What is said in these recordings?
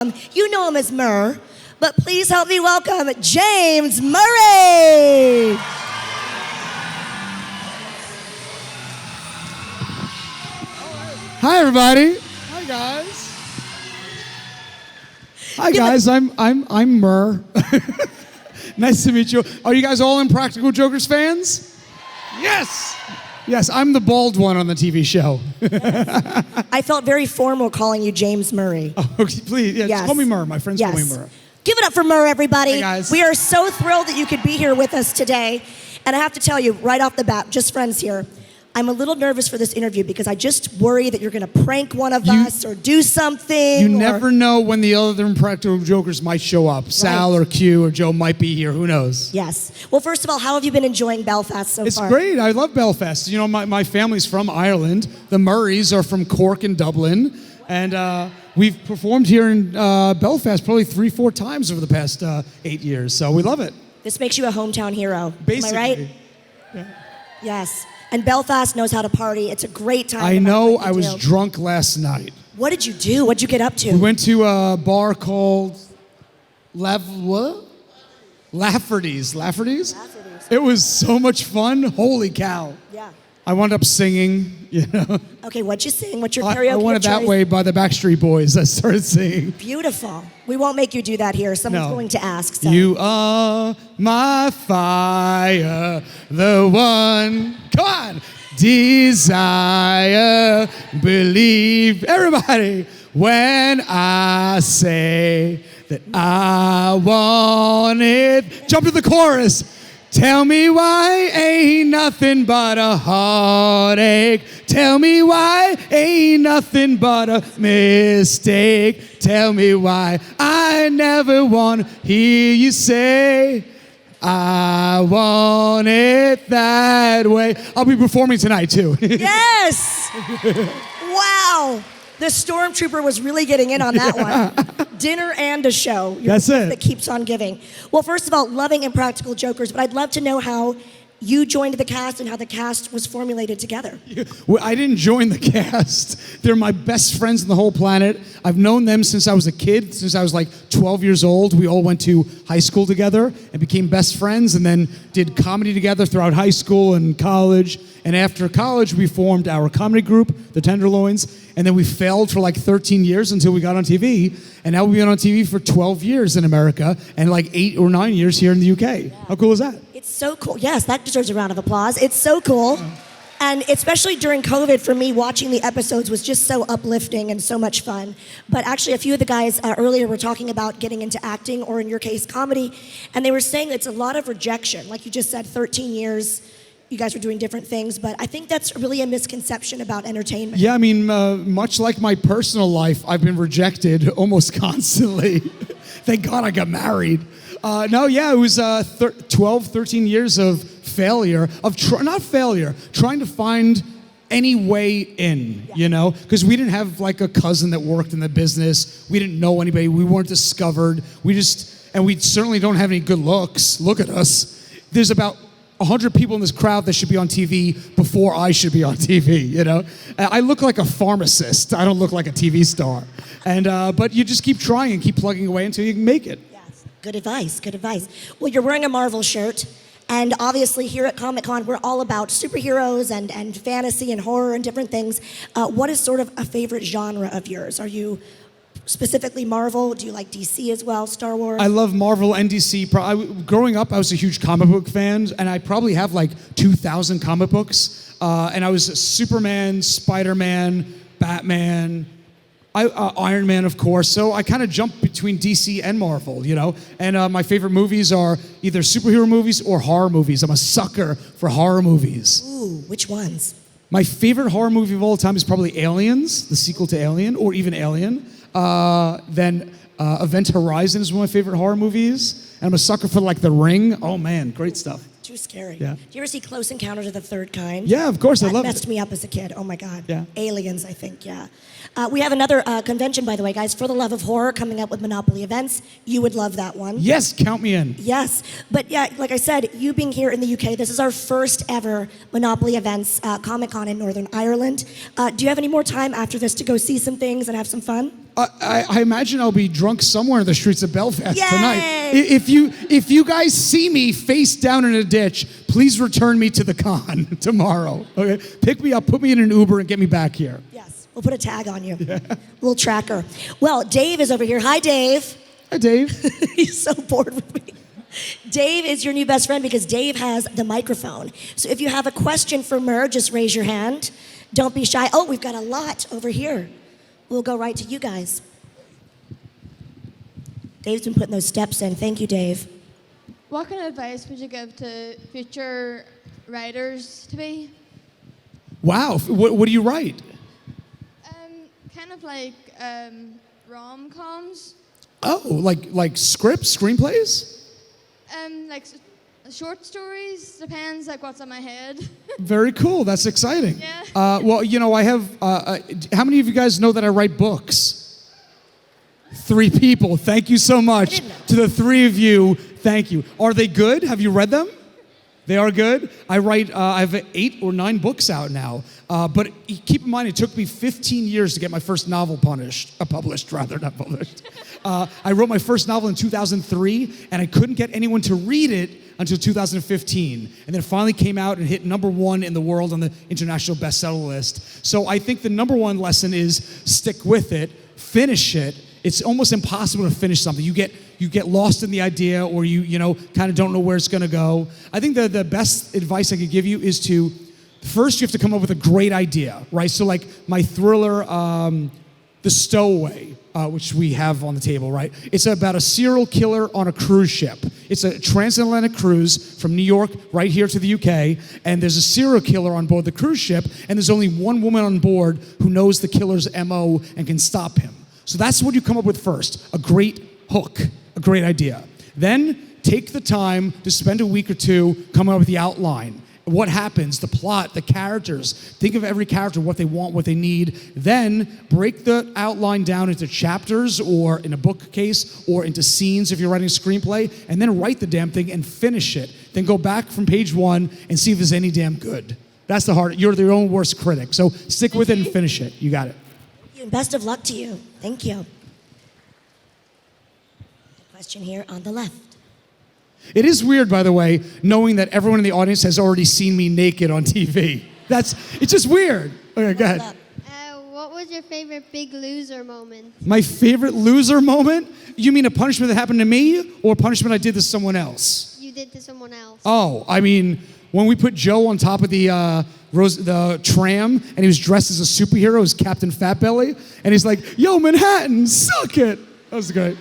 You know him as Murr, but please help me welcome James Murray. Hi, everybody. Hi, guys. Hi, guys. I'm Murr. Nice to meet you. Are you guys all Impractical Jokers fans? Yes. Yes, I'm the bald one on the TV show. Yes. I felt very formal calling you James Murray. Oh, please, yeah, just call me Murr. My friends call me Murr. Give it up for Murr, everybody. Hey, guys. We are so thrilled that you could be here with us today. And I have to tell you, right off the bat, just friends here, I'm a little nervous for this interview because I just worry that you're going to prank one of us or do something. You never know when the other Impractical Jokers might show up. Sal or Q or Joe might be here. Who knows? Yes. Well, first of all, how have you been enjoying Belfast so far? It's great. I love Belfast. You know, my family's from Ireland. The Murrays are from Cork and Dublin. And we've performed here in Belfast probably 3-4 times over the past 8 years. So we love it. This makes you a hometown hero. Basically. Am I right? Yeah. Yes. And Belfast knows how to party. It's a great time. I know. I was drunk last night. What did you do? What did you get up to? We went to a bar called Lafferty's. Lafferty's? It was so much fun. Holy cow. Yeah. I wound up singing, you know. Okay, what'd you sing? What's your karaoke I went it that choice? way by the Backstreet Boys. I started singing. Beautiful. We won't make you do that here. Someone's going to ask. So. You are my fire, the one. Come on. Desire, believe. Everybody, when I say that I want it. Jump to the chorus. Tell me why ain't nothing but a heartache. Tell me why ain't nothing but a mistake. Tell me why I never want to hear you say I want it that way. I'll be performing tonight too. Yes! Wow. The stormtrooper was really getting in on that one. Dinner and a show. That's it. That keeps on giving. Well, first of all, loving Impractical Jokers, but I'd love to know how you joined the cast and how the cast was formulated together. Well, I didn't join the cast. They're my best friends on the whole planet. I've known them since I was a kid, since I was like 12 years old. We all went to high school together and became best friends and then did comedy together throughout high school and college. And after college, we formed our comedy group, the Tenderloins, and then we failed for like 13 years until we got on TV. And now we've been on TV for 12 years in America and like 8 or 9 years here in the UK. Yeah. How cool is that? It's so cool. Yes, that deserves a round of applause. It's so cool. And especially during COVID, for me, watching the episodes was just so uplifting and so much fun. But actually, a few of the guys earlier were talking about getting into acting, or in your case, comedy. And they were saying it's a lot of rejection. Like you just said, 13 years. You guys were doing different things, but I think that's really a misconception about entertainment. Yeah, I mean, much like my personal life, I've been rejected almost constantly. Thank God I got married. It was 12, 13 years of failure, trying to find any way in, you know? Because we didn't have like a cousin that worked in the business. We didn't know anybody. We weren't discovered. We certainly don't have any good looks. Look at us. There's about 100 people in this crowd that should be on TV before I should be on TV, you know? I look like a pharmacist. I don't look like a TV star. But you just keep trying and keep plugging away until you can make it. Yes, good advice, good advice. Well, you're wearing a Marvel shirt, and obviously here at Comic-Con, we're all about superheroes and fantasy and horror and different things. What is sort of a favorite genre of yours? Are you specifically Marvel? Do you like DC as well, Star Wars? I love Marvel and DC. Growing up, I was a huge comic book fan, and I probably have like 2,000 comic books. And I was Superman, Spider-Man, Batman, Iron Man, of course. So I kind of jumped between DC and Marvel, you know? And my favorite movies are either superhero movies or horror movies. I'm a sucker for horror movies. Ooh, which ones? My favorite horror movie of all time is probably Aliens, the sequel to Alien, or even Alien. Then Event Horizon is one of my favorite horror movies. And I'm a sucker for like The Ring. Oh man, great stuff. Too scary. Yeah. Do you ever see Close Encounters of the Third Kind? Yeah, of course. I love it. That messed me up as a kid. Oh my God. Yeah. Aliens, I think, yeah. We have another convention, by the way, guys, For the Love of Horror, coming up with Monopoly Events. You would love that one. Yes, count me in. Yes. But yeah, like I said, you being here in the UK, this is our first ever Monopoly Events Comic-Con in Northern Ireland. Do you have any more time after this to go see some things and have some fun? I imagine I'll be drunk somewhere in the streets of Belfast Yay! tonight. If you guys see me face down in a ditch, please return me to the con tomorrow. Okay, pick me up, put me in an Uber, and get me back here. Yes, we'll put a tag on you. Yeah. Little tracker. Well, Dave is over here. Hi, Dave. Hi, Dave. He's so bored with me. Dave is your new best friend because Dave has the microphone. So if you have a question for Murr, just raise your hand. Don't be shy. Oh, we've got a lot over here. We'll go right to you guys. Dave's been putting those steps in. Thank you, Dave. What kind of advice would you give to future writers to be? Wow, what do you write? Kind of like rom-coms. Oh, like scripts, screenplays? Like short stories. Depends like what's on my head. Very cool. That's exciting. Yeah. Well, you know, I have. How many of you guys know that I write books? 3 people. Thank you so much to the 3 of you. Thank you. Are they good? Have you read them? They are good. I have 8 or 9 books out now. But keep in mind, it took me 15 years to get my first novel published. I wrote my first novel in 2003, and I couldn't get anyone to read it until 2015. And then it finally came out and hit #1 in the world on the international bestseller list. So I think the #1 lesson is stick with it, finish it. It's almost impossible to finish something. You get lost in the idea, or you kind of don't know where it's going to go. I think the best advice I could give you is to first you have to come up with a great idea, right? So like my thriller, The Stowaway, which we have on the table, right? It's about a serial killer on a cruise ship. It's a transatlantic cruise from New York right here to the UK, and there's a serial killer on board the cruise ship, and there's only one woman on board who knows the killer's MO and can stop him. So that's what you come up with first, a great hook, a great idea. Then take the time to spend a week or 2 coming up with the outline. What happens, the plot, the characters. Think of every character, what they want, what they need. Then break the outline down into chapters, or in a book case, or into scenes if you're writing a screenplay, and then write the damn thing and finish it. Then go back from page 1 and see if there's any damn good. That's the hard, you're your own worst critic. So stick with it and finish it. You got it. And best of luck to you. Thank you. Question here on the left. It is weird, by the way, knowing that everyone in the audience has already seen me naked on TV. It's just weird. Okay, go ahead. What was your favorite Big Loser moment? My favorite loser moment? You mean a punishment that happened to me, or a punishment I did to someone else? You did to someone else. Oh, I mean, when we put Joe on top of the tram, and he was dressed as a superhero, as Captain Fatbelly, and he's like, "Yo, Manhattan, suck it." That was great.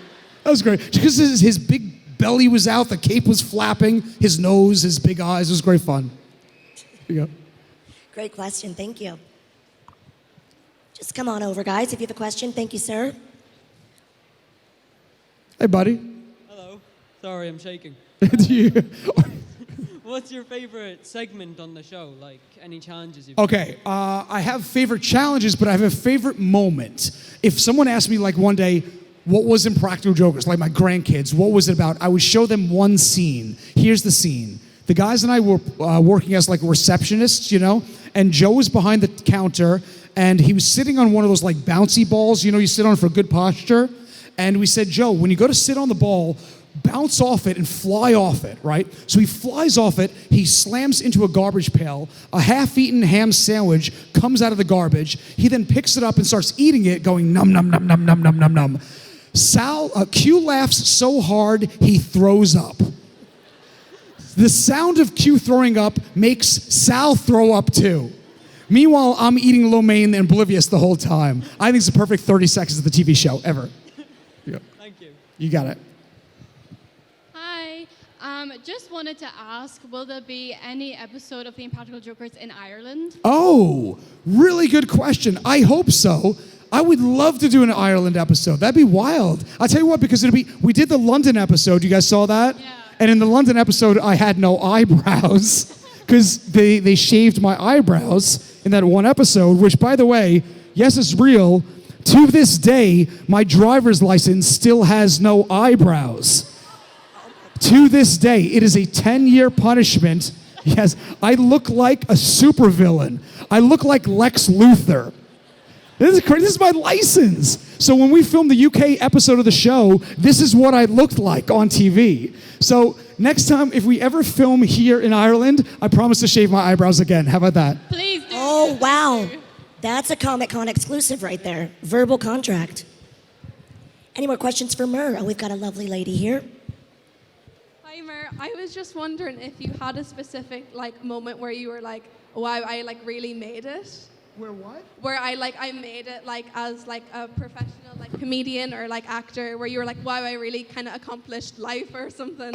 Because his big belly was out, the cape was flapping, his nose, his big eyes. It was great fun. Here you go. Great question. Thank you. Just come on over, guys, if you have a question. Thank you, sir. Hey, buddy. Hello. Sorry, I'm shaking. What's your favorite segment on the show? Like, any challenges you've Okay, I have favorite challenges, but I have a favorite moment. If someone asked me, like, one day, what was Impractical Jokers, like my grandkids, what was it about? I would show them one scene. Here's the scene. The guys and I were working as, like, receptionists, and Joe was behind the counter, and he was sitting on one of those, like, bouncy balls, you sit on for good posture. And we said, Joe, when you go to sit on the ball, bounce off it and fly off it, right? So he flies off it, he slams into a garbage pail, a half-eaten ham sandwich comes out of the garbage, he then picks it up and starts eating it, going num, num, num, num, num, num, num, num. Q laughs so hard, he throws up. The sound of Q throwing up makes Sal throw up too. Meanwhile, I'm eating lo mein and oblivious the whole time. I think it's the perfect 30 seconds of the TV show, ever. Yeah. Thank you. You got it. Hi. Just wanted to ask, will there be any episode of the Impractical Jokers in Ireland? Oh, really good question. I hope so. I would love to do an Ireland episode. That'd be wild. I'll tell you what, because we did the London episode. You guys saw that? Yeah. And in the London episode, I had no eyebrows because they shaved my eyebrows in that one episode, which, by the way, yes, it's real. To this day, my driver's license still has no eyebrows. To this day, it is a 10-year punishment. Yes, I look like a supervillain. I look like Lex Luthor. This is crazy. This is my license. So when we filmed the UK episode of the show, this is what I looked like on TV. So next time, if we ever film here in Ireland, I promise to shave my eyebrows again. How about that? Please do. Oh, Please wow. do. That's a Comic-Con exclusive right there. Verbal contract. Any more questions for Murr? Oh, we've got a lovely lady here. Hi, Murr. I was just wondering if you had a specific moment where you were like, wow, I really made it. Where what? Where I made it as a professional comedian or actor, where you were like, wow, I really kind of accomplished life or something.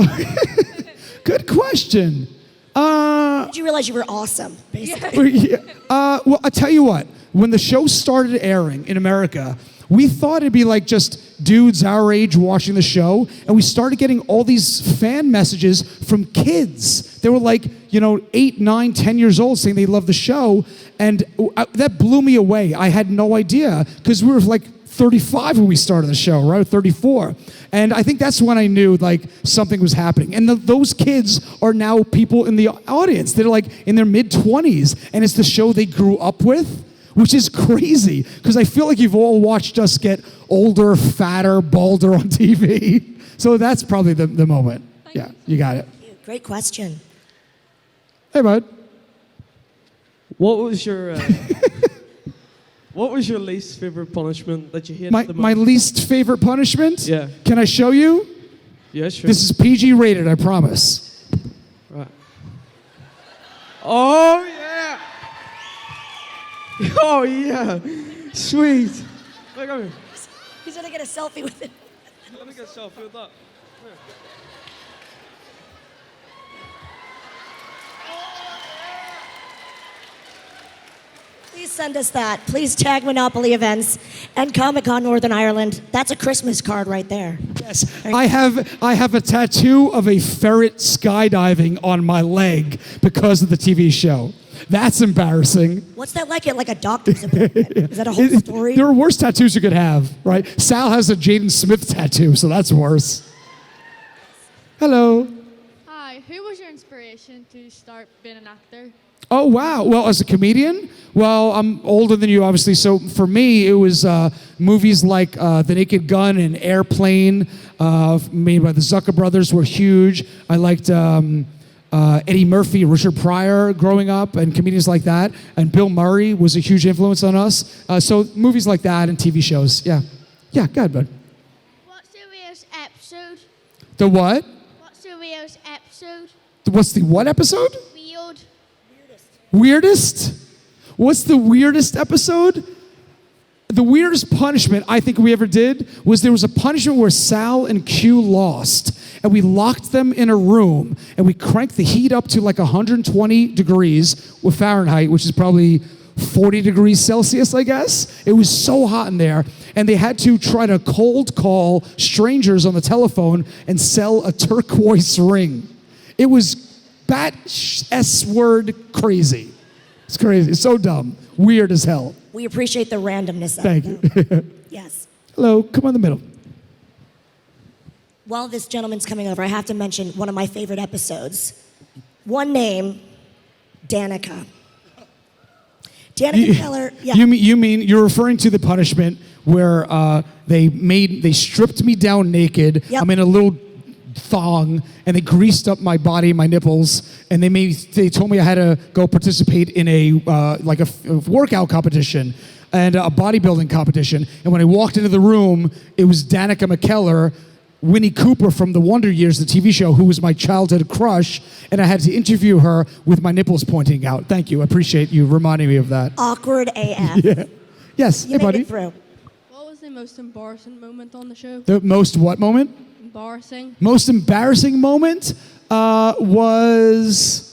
Good question. Did you realize you were awesome, basically? Well, I tell you what. When the show started airing in America, we thought it'd be like just dudes our age watching the show, and we started getting all these fan messages from kids. They were 8, 9, 10 years old saying they love the show, and that blew me away. I had no idea, because we were 35 when we started the show, right? 34. And I think that's when I knew something was happening. And those kids are now people in the audience. They're in their mid-20s, and it's the show they grew up with, which is crazy, because I feel like you've all watched us get older, fatter, balder on TV. So that's probably the moment. Yeah, you got it. Great question. Hey, bud. What was your what was your least favorite punishment that you hated the most? My least favorite punishment? Yeah. Can I show you? Yeah, sure. This is PG rated, I promise. Right. Oh yeah. Oh yeah. Sweet. Look at me. He's gonna get a selfie with it. Let me get a selfie with that. Please send us that. Please tag Monopoly Events and Comic-Con Northern Ireland. That's a Christmas card right there. Yes, I have a tattoo of a ferret skydiving on my leg because of the TV show. That's embarrassing. What's that like at a doctor's appointment? Is that a whole story? There are worse tattoos you could have, right? Sal has a Jaden Smith tattoo, so that's worse. Hello. Hi, who was your inspiration to start being an actor? Oh, wow. Well, as a comedian, I'm older than you, obviously. So for me, it was movies like The Naked Gun and Airplane, made by the Zucker brothers, were huge. I liked Eddie Murphy, Richard Pryor growing up, and comedians like that. And Bill Murray was a huge influence on us. So movies like that and TV shows. Yeah. Yeah, go ahead, bud. What's the weirdest episode? The what? What's the weirdest episode? What's the what episode? Weird. Weirdest? What's the weirdest episode? The weirdest punishment I think we ever did was there was a punishment where Sal and Q lost, and we locked them in a room, and we cranked the heat up to 120 degrees with Fahrenheit, which is probably 40 degrees Celsius, I guess. It was so hot in there, and they had to try to cold call strangers on the telephone and sell a turquoise ring. It was S-word crazy. It's crazy. It's so dumb. Weird as hell. We appreciate the randomness of Thank it. you. Yes. Hello, come on the middle. While this gentleman's coming over, I have to mention one of my favorite episodes. One name, Danica. Danica Keller. Yeah. You mean you're referring to the punishment where they stripped me down naked. Yep. I'm in a little thong, and they greased up my body, my nipples, and they told me I had to go participate in a workout competition and a bodybuilding competition. And when I walked into the room, it was Danica McKellar, Winnie Cooper from The Wonder Years, the TV show, who was my childhood crush, and I had to interview her with my nipples pointing out. Thank you. I appreciate you reminding me of that. Awkward AF. Yeah. Yes. You Hey, made buddy. it through. What was the most embarrassing moment on the show? The most what moment? Embarrassing. Most embarrassing moment was...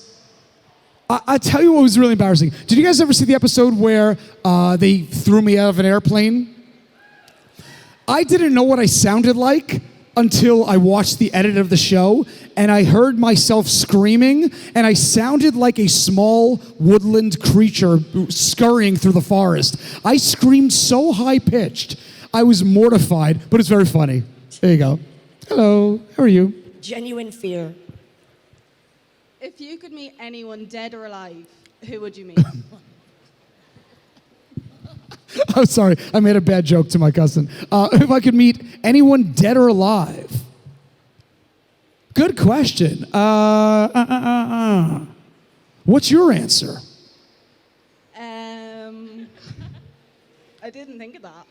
I'll tell you what was really embarrassing. Did you guys ever see the episode where they threw me out of an airplane? I didn't know what I sounded like until I watched the edit of the show, and I heard myself screaming, and I sounded like a small woodland creature scurrying through the forest. I screamed so high-pitched, I was mortified, but it's very funny. There you go. Hello, how are you? Genuine fear. If you could meet anyone dead or alive, who would you meet? I'm sorry, I made a bad joke to my cousin. If I could meet anyone dead or alive. Good question. What's your answer? I didn't think of that.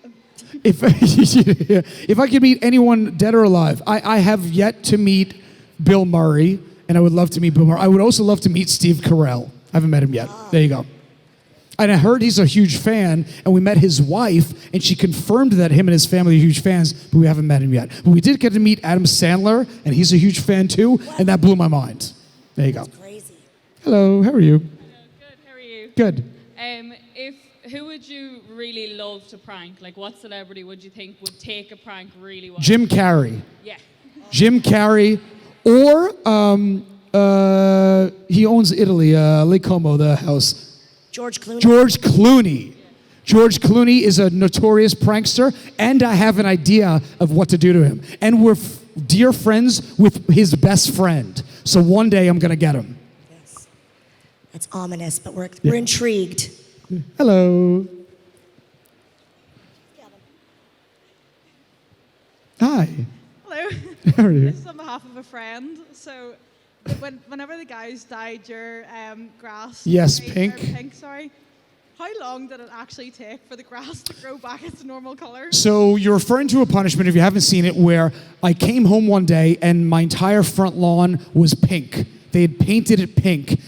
If I could meet anyone dead or alive, I have yet to meet Bill Murray, and I would love to meet Bill Murray. I would also love to meet Steve Carell. I haven't met him yet. There you go. And I heard he's a huge fan, and we met his wife, and she confirmed that him and his family are huge fans, but we haven't met him yet. But we did get to meet Adam Sandler, and he's a huge fan too, and that blew my mind. There you go. That's crazy. Hello, how are you? Good, how are you? Good. Who would you really love to prank? Like, what celebrity would you think would take a prank really well? Jim Carrey. Yeah. Jim Carrey, or he owns Italy, Lake Como, the house. George Clooney. George Clooney. George Clooney is a notorious prankster, and I have an idea of what to do to him. And we're dear friends with his best friend. So one day I'm going to get him. Yes. That's ominous, but we're intrigued. Hello. Hi. Hello. How are you? This is on behalf of a friend. So, whenever the guys dyed your grass, Yes, or pink. pink, sorry. How long did it actually take for the grass to grow back its normal color? So you're referring to a punishment, if you haven't seen it, where I came home one day and my entire front lawn was pink. They had painted it pink.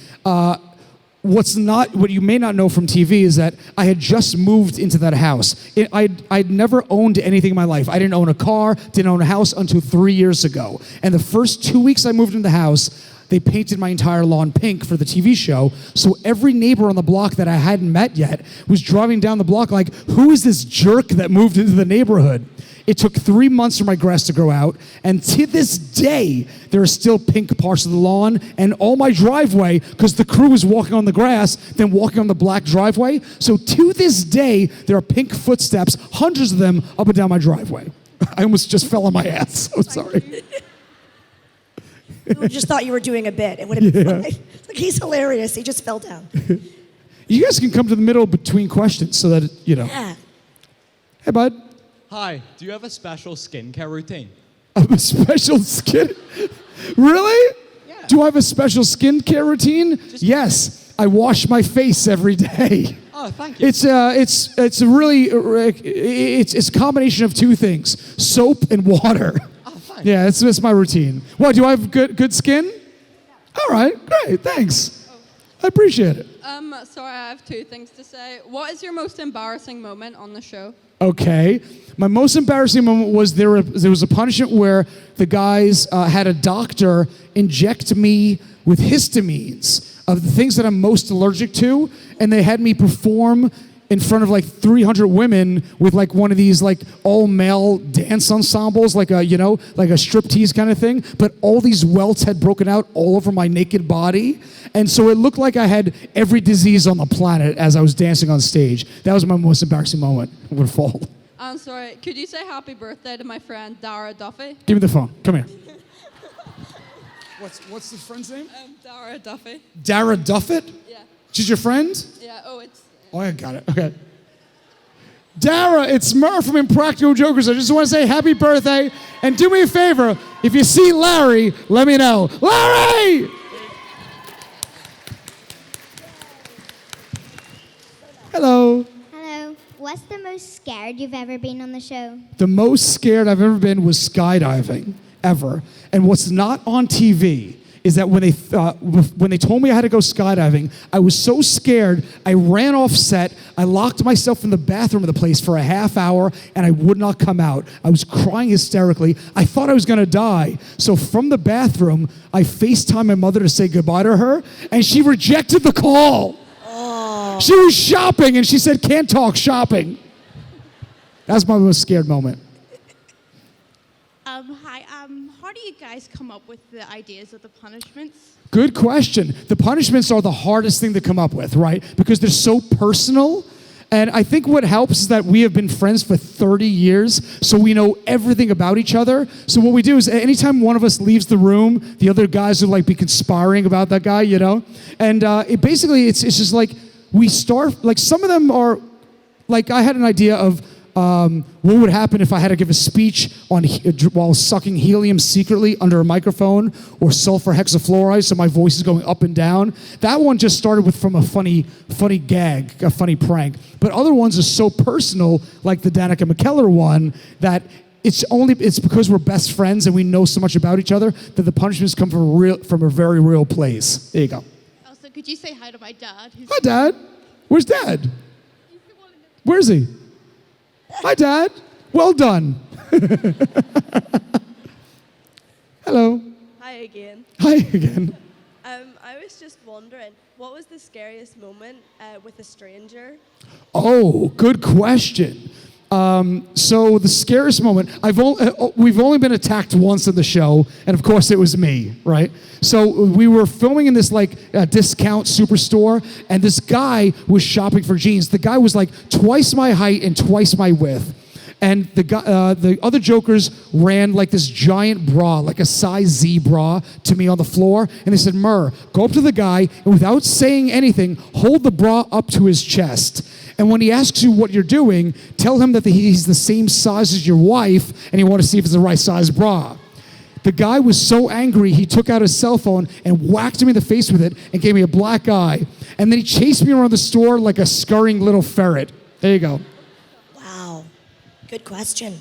What you may not know from TV is that I had just moved into that house. I'd never owned anything in my life. I didn't own a car, didn't own a house until 3 years ago. And the first 2 weeks I moved into the house, they painted my entire lawn pink for the TV show. So every neighbor on the block that I hadn't met yet was driving down the block like, who is this jerk that moved into the neighborhood? It took 3 months for my grass to grow out, and to this day, there are still pink parts of the lawn, and all my driveway, because the crew was walking on the grass, then walking on the black driveway. So to this day, there are pink footsteps, hundreds of them, up and down my driveway. I almost just fell on my ass. So sorry. We just thought you were doing a bit. It would have been fine. Like, he's hilarious. He just fell down. You guys can come to the middle between questions so that, Yeah. Hey, bud. Hi, do you have a special skincare routine? I have a special skin. Really? Yeah. Do I have a special skincare routine? Yes. I wash my face every day. Oh, thank you. It's a combination of two things: soap and water. Oh, thanks. Yeah, it's my routine. What? Do I have good skin? All right, great, thanks. I appreciate it. Sorry, I have two things to say. What is your most embarrassing moment on the show? Okay. My most embarrassing moment was there was a punishment where the guys had a doctor inject me with histamines of the things that I'm most allergic to, and they had me perform in front of like 300 women with like one of these like all male dance ensembles, like a striptease kind of thing, but all these welts had broken out all over my naked body. And so it looked like I had every disease on the planet as I was dancing on stage. That was my most embarrassing moment. I would fall. I'm sorry, could you say happy birthday to my friend Dara Duffy? Give me the phone. Come here. What's the friend's name? Dara Duffy. Dara Duffett? Yeah. She's your friend? Yeah, it's... Oh, I got it. Okay. Dara, it's Murr from Impractical Jokers. I just want to say happy birthday. And do me a favor, if you see Larry, let me know. Larry! Hello. Hello. What's the most scared you've ever been on the show? The most scared I've ever been was skydiving, ever. And what's not on TV is that when they told me I had to go skydiving, I was so scared, I ran off set, I locked myself in the bathroom of the place for a half hour, and I would not come out. I was crying hysterically. I thought I was gonna die. So from the bathroom, I FaceTimed my mother to say goodbye to her, and she rejected the call. Oh. She was shopping, and she said, can't talk, shopping. That's my most scared moment. Hi. How do you guys come up with the ideas of the punishments? Good question. The punishments are the hardest thing to come up with, right? Because they're so personal. And I think what helps is that we have been friends for 30 years, so we know everything about each other. So what we do is anytime one of us leaves the room, the other guys would like be conspiring about that guy, And it's just like we start, like some of them are Like I had an idea of what would happen if I had to give a speech while sucking helium secretly under a microphone, or sulfur hexafluoride, so my voice is going up and down. That one just started from a funny gag, a funny prank. But other ones are so personal, like the Danica McKellar one, that it's because we're best friends and we know so much about each other that the punishments come from a very real place. There you go. Also, could you say hi to my dad? Hi, Dad. Where's Dad? Where is he? Hi, Dad. Well done. Hello. Hi again. Hi again. I was just wondering, what was the scariest moment with a stranger? Oh, good question. So the scariest moment, we've only been attacked once in the show, and of course it was me, right? So we were filming in this discount superstore, and this guy was shopping for jeans. The guy was like twice my height and twice my width. And the other jokers ran like this giant bra, like a size Z bra, to me on the floor. And they said, Murr, go up to the guy, and without saying anything, hold the bra up to his chest. And when he asks you what you're doing, tell him that he's the same size as your wife, and you want to see if it's the right size bra. The guy was so angry, he took out his cell phone and whacked me in the face with it and gave me a black eye. And then he chased me around the store like a scurrying little ferret. There you go. Wow. Good question.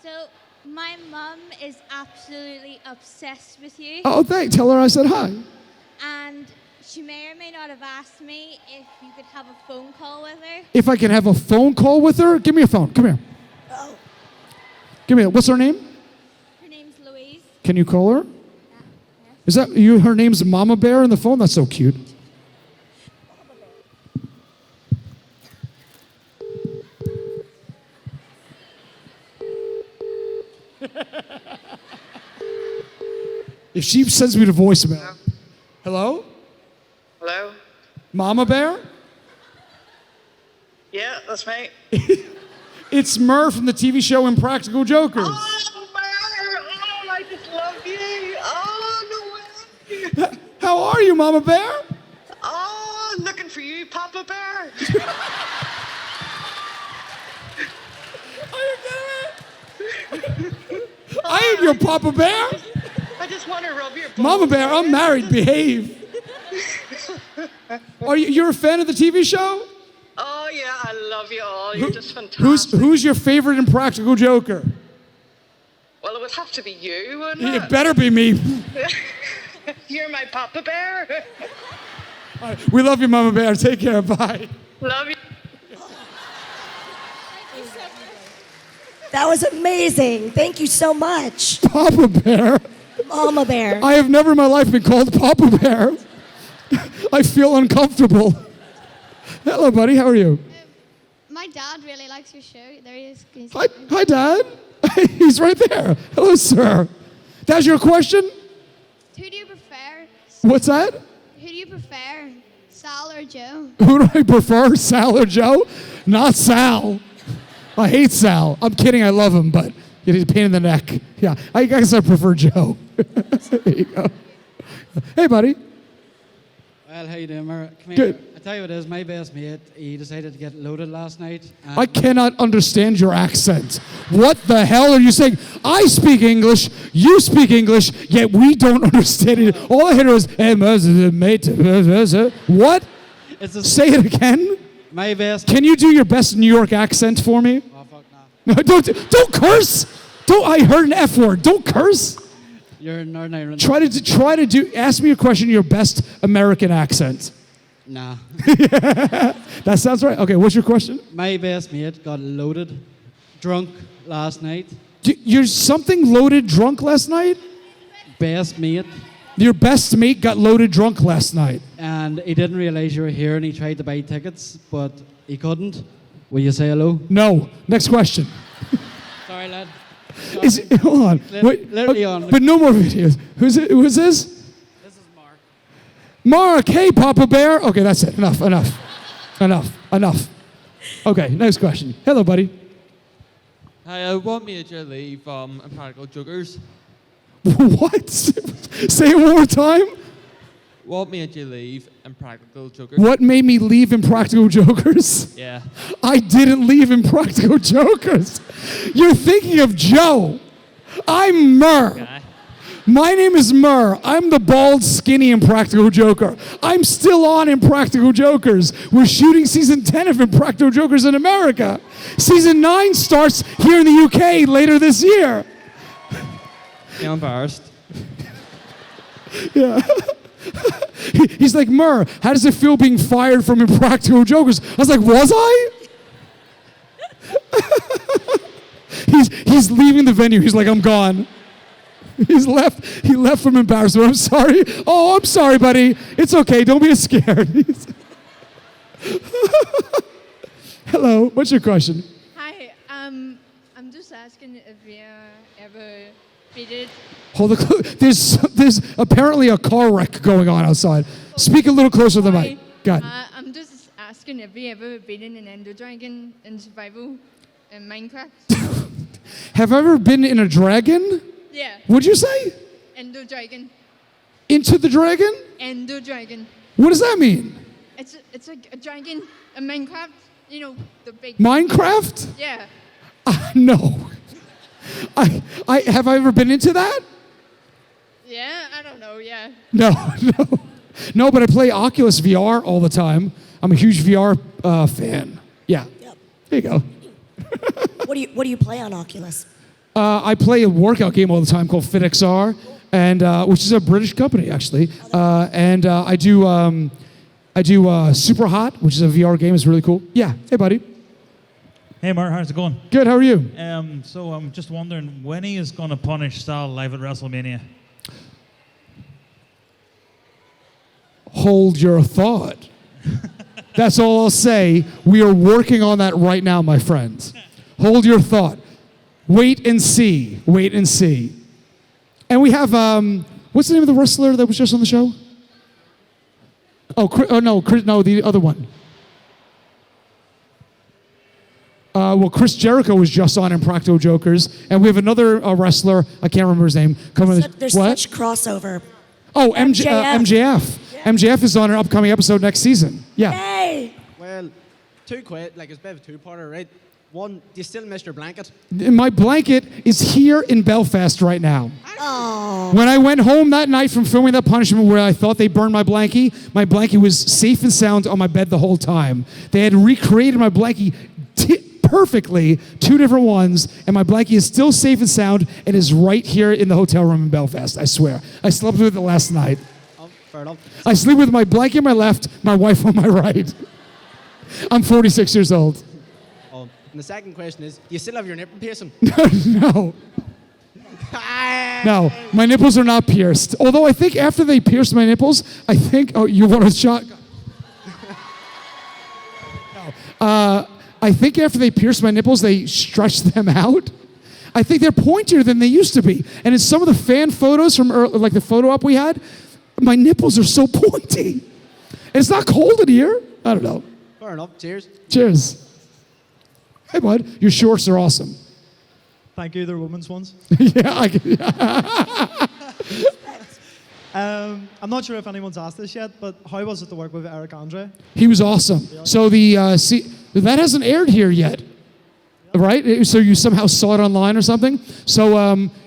So, my mum is absolutely obsessed with you. Oh, tell her I said hi. And she may or may not have asked me if you could have a phone call with her. If I can have a phone call with her, give me a phone. Come here. Oh. Give me what's her name? Her name's Louise. Can you call her? Is that you? Her name's Mama Bear on the phone? That's so cute. If she sends me the voicemail. Hello? Hello? Mama Bear? Yeah, that's me. It's Murr from the TV show Impractical Jokers. Oh, Murr! Oh, I just love you! Oh, no way! How are you, Mama Bear? Oh, looking for you, Papa Bear! I am your Papa Bear? I just want to rub your balls. Mama Bear, I'm married. Behave. You're a fan of the TV show? Oh, yeah, I love you all. You're just fantastic. Who's your favorite Impractical Joker? Well, it would have to be you, wouldn't it? It better be me. You're my Papa Bear. All right, we love you, Mama Bear. Take care. Bye. Love you. That was amazing. Thank you so much. Papa Bear. Mama Bear. I have never in my life been called Papa Bear. I feel uncomfortable. Hello, buddy. How are you? My dad really likes your show. There he is. Hi, Dad. He's right there. Hello, sir. That's your question? Who do you prefer? What's that? Who do you prefer, Sal or Joe? Who do I prefer, Sal or Joe? Not Sal. I hate Sal. I'm kidding. I love him, but he's a pain in the neck. Yeah, I guess I prefer Joe. There you go. Hey, buddy. Well, how you doing, Murr? Come Good. here. I tell you what it is, my best mate, he decided to get loaded last night. I cannot understand your accent. What the hell are you saying? I speak English, you speak English, yet we don't understand it. All I hear is, hey, mate, what? Say it again. My best. Can you do your best New York accent for me? Oh, fuck no. No, don't curse. I heard an F word. Don't curse. You're in Northern Ireland. Ask me a question in your best American accent. Nah. That sounds right. Okay, what's your question? My best mate got loaded, drunk last night. You're something loaded drunk last night? Best mate. Your best mate got loaded drunk last night. And he didn't realize you were here and he tried to buy tickets, but he couldn't. Will you say hello? No. Next question. Sorry, lad. Hold on. Wait, literally on. But no more videos. Who's this? This is Mark. Mark, hey, Papa Bear. Okay, that's it. Enough. Okay, next question. Hello, buddy. Hi, what made you leave Impractical Jokers? What? Say it one more time. What made you leave Impractical Jokers? What made me leave Impractical Jokers? Yeah. I didn't leave Impractical Jokers. You're thinking of Joe. I'm Murr. Okay. My name is Murr. I'm the bald, skinny Impractical Joker. I'm still on Impractical Jokers. We're shooting season 10 of Impractical Jokers in America. Season 9 starts here in the UK later this year. Yeah, embarrassed. Yeah. He's like, Murr, how does it feel being fired from Impractical Jokers? I was like, was I? He's leaving the venue. He's like, I'm gone. He's left. He left from embarrassment. I'm sorry. Oh, I'm sorry, buddy. It's okay. Don't be scared. Hello. What's your question? Hi. I'm just asking if you ever been Hold the. There's apparently a car wreck going on outside. Speak a little closer to the mic. God. I'm just asking if you ever been in an Ender Dragon in survival in Minecraft. Have I ever been in a dragon? Yeah. What'd you say? Ender Dragon. Into the dragon? Ender Dragon. What does that mean? It's a dragon in Minecraft. You know, the big. Minecraft? Yeah. No. I have I ever been into that? Yeah, I don't know. Yeah. No, but I play Oculus VR all the time. I'm a huge VR fan. Yeah. Yep. There you go. What do you play on Oculus? I play a workout game all the time called FitXR, and which is a British company actually. And I do Super Hot, which is a VR game. It's really cool. Yeah. Hey, buddy. Hey, Murr, how's it going? Good. How are you? So I'm just wondering when he is going to punish Sal live at WrestleMania. Hold your thought. That's all I'll say. We are working on that right now, my friends. Hold your thought. Wait and see. Wait and see. And we have, what's the name of the wrestler that was just on the show? No, the other one. Chris Jericho was just on Impractical Jokers, and we have another wrestler, I can't remember his name. There's such crossover. Oh, MJF. MJF is on an upcoming episode next season. Yeah. Yay! Well, it's a bit of a two-parter, right? One, do you still miss your blanket? My blanket is here in Belfast right now. Oh. When I went home that night from filming that punishment where I thought they burned my blankie was safe and sound on my bed the whole time. They had recreated my blankie perfectly, 2 different ones, and my blankie is still safe and sound and is right here in the hotel room in Belfast, I swear. I slept with it last night. Oh, fair enough. I sleep with my blanket on my left, my wife on my right. I'm 46 years old. Oh, and the second question is, do you still have your nipple piercing? No. No, my nipples are not pierced. Although I think after they pierced my nipples, you want a shot? No. I think after they pierced my nipples, they stretched them out. I think they're pointier than they used to be. And in some of the fan photos from like the photo op we had, my nipples are so pointy. And it's not cold in here. I don't know. Fair enough. Cheers. Cheers. Hey, bud. Your shorts are awesome. Thank you. They're women's ones. Yeah. I'm not sure if anyone's asked this yet, but how was it to work with Eric Andre? He was awesome. So that hasn't aired here yet, right? So you somehow saw it online or something. So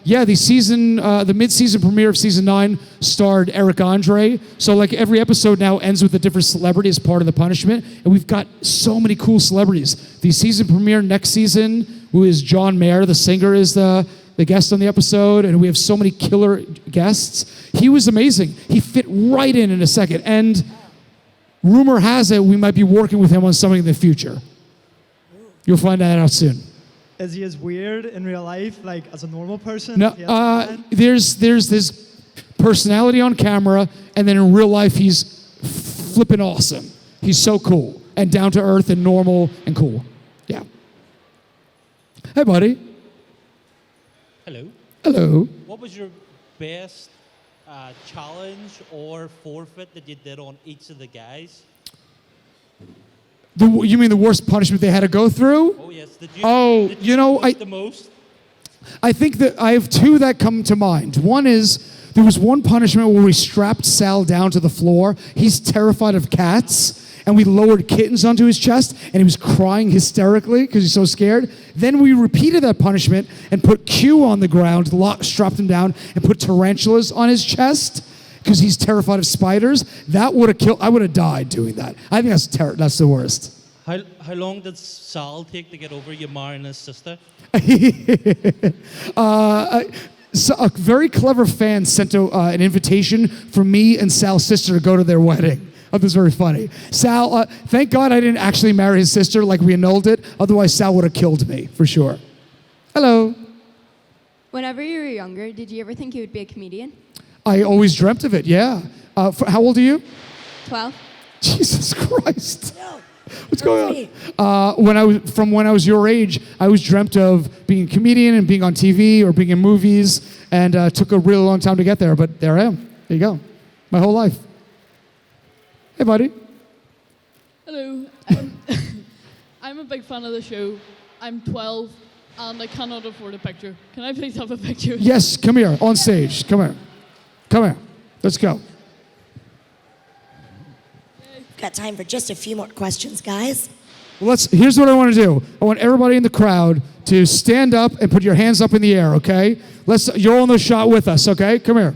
the mid-season premiere of season 9 starred Eric Andre. So like every episode now ends with a different celebrity as part of the punishment, and we've got so many cool celebrities. The season premiere next season, who is John Mayer, the singer, is the guest on the episode, and we have so many killer guests. He was amazing. He fit right in a second, and rumor has it we might be working with him on something in the future. You'll find that out soon. Is he as weird in real life, like as a normal person? No, there's this personality on camera, and then in real life he's flippin' awesome. He's so cool and down to earth and normal and cool. Yeah. Hey, buddy. Hello. Hello. What was your best challenge or forfeit that you did on each of the guys? You mean the worst punishment they had to go through? Oh yes. Did you the most? I think that I have 2 that come to mind. One is There was one punishment where we strapped Sal down to the floor. He's terrified of cats. And we lowered kittens onto his chest, and he was crying hysterically because he's so scared. Then we repeated that punishment and put Q on the ground, strapped him down, and put tarantulas on his chest because he's terrified of spiders. That would have killed. I would have died doing that. I think that's the worst. How long did Sal take to get over you marrying his sister? So a very clever fan sent an invitation for me and Sal's sister to go to their wedding. That was very funny. Sal, thank God I didn't actually marry his sister, like we annulled it. Otherwise, Sal would have killed me, for sure. Hello. Whenever you were younger, did you ever think you would be a comedian? I always dreamt of it, yeah. How old are you? 12. Jesus Christ. What's going on? When I was your age, I always dreamt of being a comedian and being on TV or being in movies, and took a really long time to get there, but there I am. There you go. My whole life. Hey, buddy. Hello. I'm a big fan of the show. I'm 12 and I cannot afford a picture. Can I please have a picture? Yes, come here, on stage. Come here. Come here. Let's go. Got time for just a few more questions, guys. Here's what I want to do. I want everybody in the crowd to stand up and put your hands up in the air, okay? You're all in the shot with us, okay? Come here.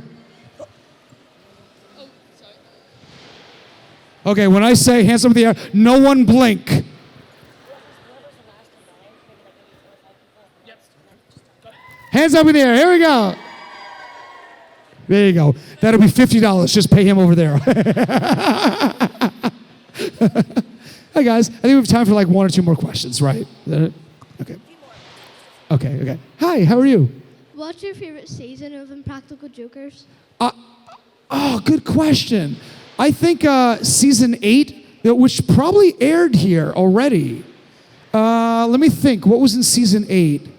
Okay, when I say hands up in the air, no one blink. Hands up in the air. Here we go. There you go. That'll be $50. Just pay him over there. Hey, guys. I think we have time for like one or two more questions, right? Okay. Okay. Hi, how are you? What's your favorite season of Impractical Jokers? Good question. I think season 8, which probably aired here already. Let me think. What was in season 8?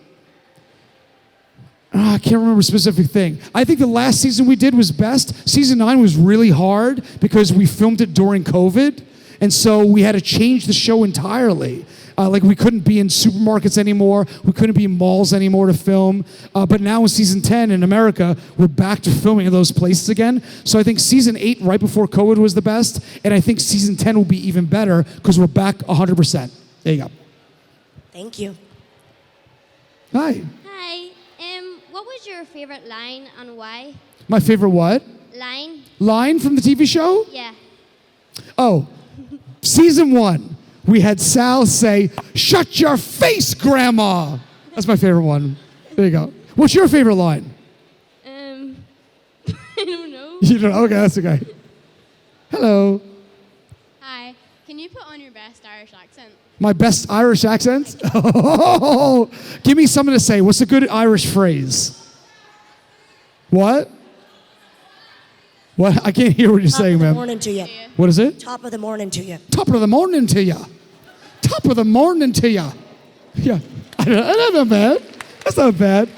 I can't remember a specific thing. I think the last season we did was best. Season 9 was really hard because we filmed it during COVID. And so we had to change the show entirely. Like we couldn't be in supermarkets anymore. We couldn't be in malls anymore to film. But now in season 10 in America, we're back to filming in those places again. So I think season 8 right before COVID was the best. And I think season 10 will be even better because we're back 100%. There you go. Thank you. Hi. Hi. What was your favorite line and why? My favorite what? Line. Line from the TV show? Yeah. Oh, season 1. We had Sal say, "Shut your face, Grandma." That's my favorite one. There you go. What's your favorite line? I don't know. You don't know? Okay, that's okay. Hello. Hi. Can you put on your best Irish accent? My best Irish accent? Oh, give me something to say. What's a good Irish phrase? What? What? I can't hear what you're saying, Top of the ma'am. morning to you. What is it? Top of the morning to you. Top of the morning to ya. Top of the morning to ya. Yeah. That's not bad. That's not bad.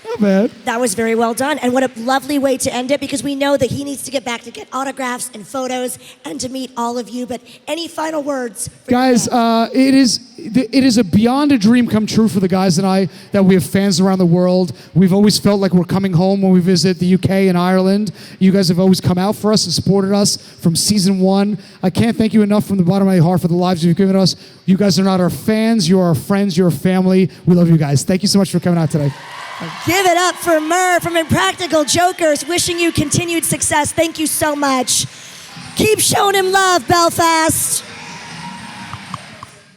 Not bad. That was very well done. And what a lovely way to end it, because we know that he needs to get back to get autographs and photos and to meet all of you. But any final words? Guys, it is a beyond a dream come true for the guys and I that we have fans around the world. We've always felt like we're coming home when we visit the UK and Ireland. You guys have always come out for us and supported us from season 1. I can't thank you enough from the bottom of my heart for the lives you've given us. You guys are not our fans. You are our friends. You're our family. We love you guys. Thank you so much for coming out today. Give it up for Murr from Impractical Jokers. Wishing you continued success. Thank you so much. Keep showing him love, Belfast.